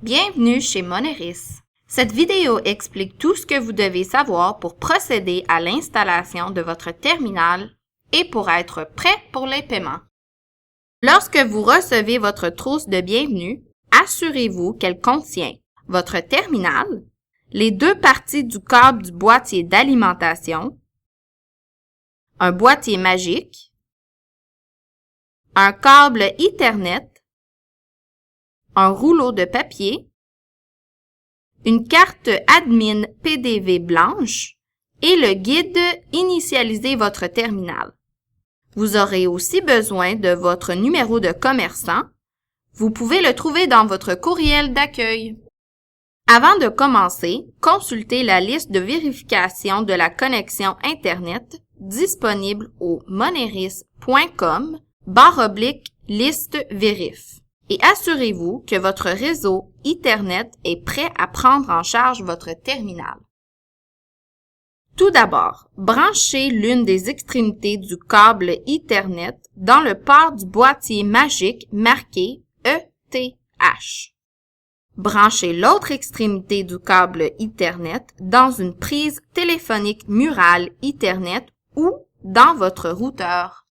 Bienvenue chez Moneris. Cette vidéo explique tout ce que vous devez savoir pour procéder à l'installation de votre terminal et pour être prêt pour les paiements. Lorsque vous recevez votre trousse de bienvenue, assurez-vous qu'elle contient votre terminal, les deux parties du câble du boîtier d'alimentation, un boîtier magique, un câble Ethernet, un rouleau de papier, une carte admin PDV blanche et le guide « Initialiser votre terminal ». Vous aurez aussi besoin de votre numéro de commerçant. Vous pouvez le trouver dans votre courriel d'accueil. Avant de commencer, consultez la liste de vérification de la connexion Internet disponible au moneris.com/liste vérif. Et assurez-vous que votre réseau Ethernet est prêt à prendre en charge votre terminal. Tout d'abord, branchez l'une des extrémités du câble Ethernet dans le port du boîtier magique marqué ETH. Branchez l'autre extrémité du câble Ethernet dans une prise téléphonique murale Ethernet ou dans votre routeur.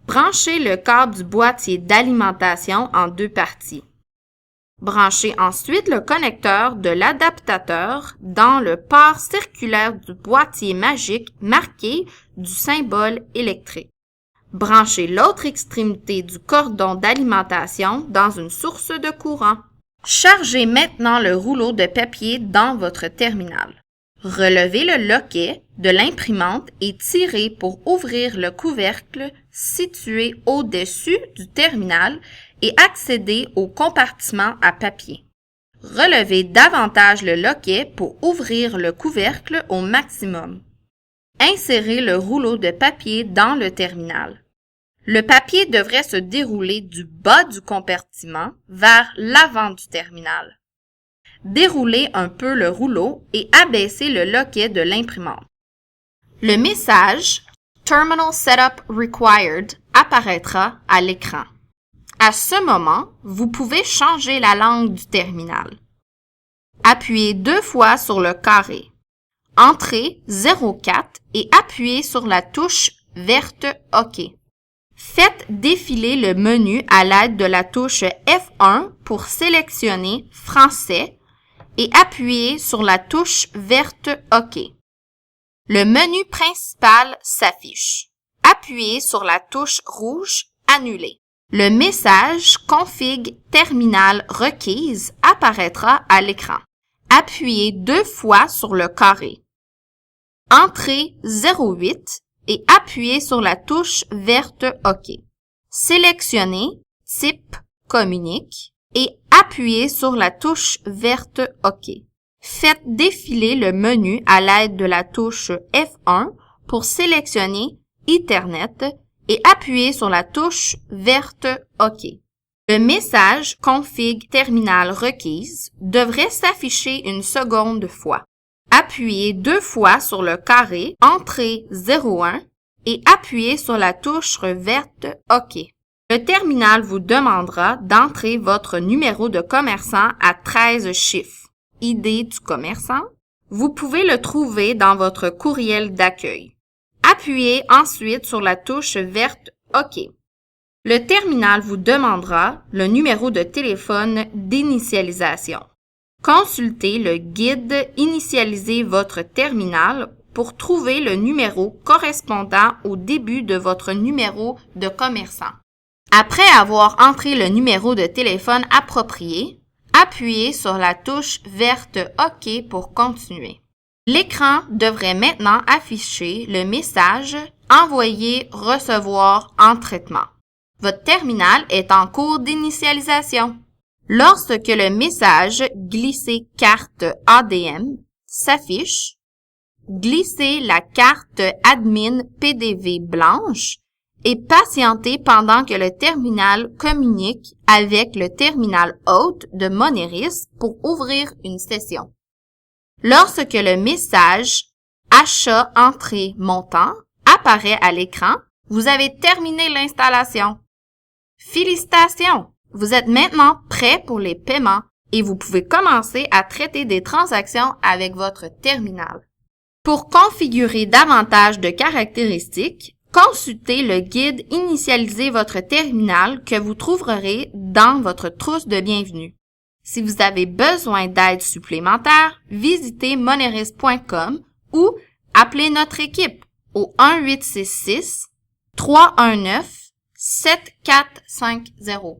Branchez le câble du boîtier d'alimentation en deux parties. Branchez ensuite le connecteur de l'adaptateur dans le port circulaire du boîtier magique marqué du symbole électrique. Branchez l'autre extrémité du cordon d'alimentation dans une source de courant. Chargez maintenant le rouleau de papier dans votre terminal. Relevez le loquet de l'imprimante et tirez pour ouvrir le couvercle situé au-dessus du terminal et accéder au compartiment à papier. Relevez davantage le loquet pour ouvrir le couvercle au maximum. Insérez le rouleau de papier dans le terminal. Le papier devrait se dérouler du bas du compartiment vers l'avant du terminal. Déroulez un peu le rouleau et abaissez le loquet de l'imprimante. Le message « Terminal Setup Required » apparaîtra à l'écran. À ce moment, vous pouvez changer la langue du terminal. Appuyez 2 fois sur le carré. Entrez 04 et appuyez sur la touche verte OK. Faites défiler le menu à l'aide de la touche F1 pour sélectionner « Français » et appuyez sur la touche verte OK. Le menu principal s'affiche. Appuyez sur la touche rouge Annuler. Le message Config terminal requise apparaîtra à l'écran. Appuyez 2 fois sur le carré. Entrez 08 et appuyez sur la touche verte OK. Sélectionnez Type Communique et appuyez sur la touche verte OK. Faites défiler le menu à l'aide de la touche F1 pour sélectionner Ethernet et appuyez sur la touche verte OK. Le message Config terminal requise devrait s'afficher une seconde fois. Appuyez 2 fois sur le carré Entrée 01 et appuyez sur la touche verte OK. Le terminal vous demandera d'entrer votre numéro de commerçant à 13 chiffres. ID du commerçant. Vous pouvez le trouver dans votre courriel d'accueil. Appuyez ensuite sur la touche verte OK. Le terminal vous demandera le numéro de téléphone d'initialisation. Consultez le guide « Initialiser votre terminal » pour trouver le numéro correspondant au début de votre numéro de commerçant. Après avoir entré le numéro de téléphone approprié, appuyez sur la touche verte OK pour continuer. L'écran devrait maintenant afficher le message « Envoyer, recevoir en traitement ». Votre terminal est en cours d'initialisation. Lorsque le message « Glisser carte ADM » s'affiche, glissez la carte admin PDV blanche et patientez pendant que le terminal communique avec le terminal hôte de Moneris pour ouvrir une session. Lorsque le message « Achat entrée montant » apparaît à l'écran, vous avez terminé l'installation. Félicitations! Vous êtes maintenant prêt pour les paiements et vous pouvez commencer à traiter des transactions avec votre terminal. Pour configurer davantage de caractéristiques, consultez le guide Initialiser votre terminal que vous trouverez dans votre trousse de bienvenue. Si vous avez besoin d'aide supplémentaire, visitez moneris.com ou appelez notre équipe au 1-866-319-7450.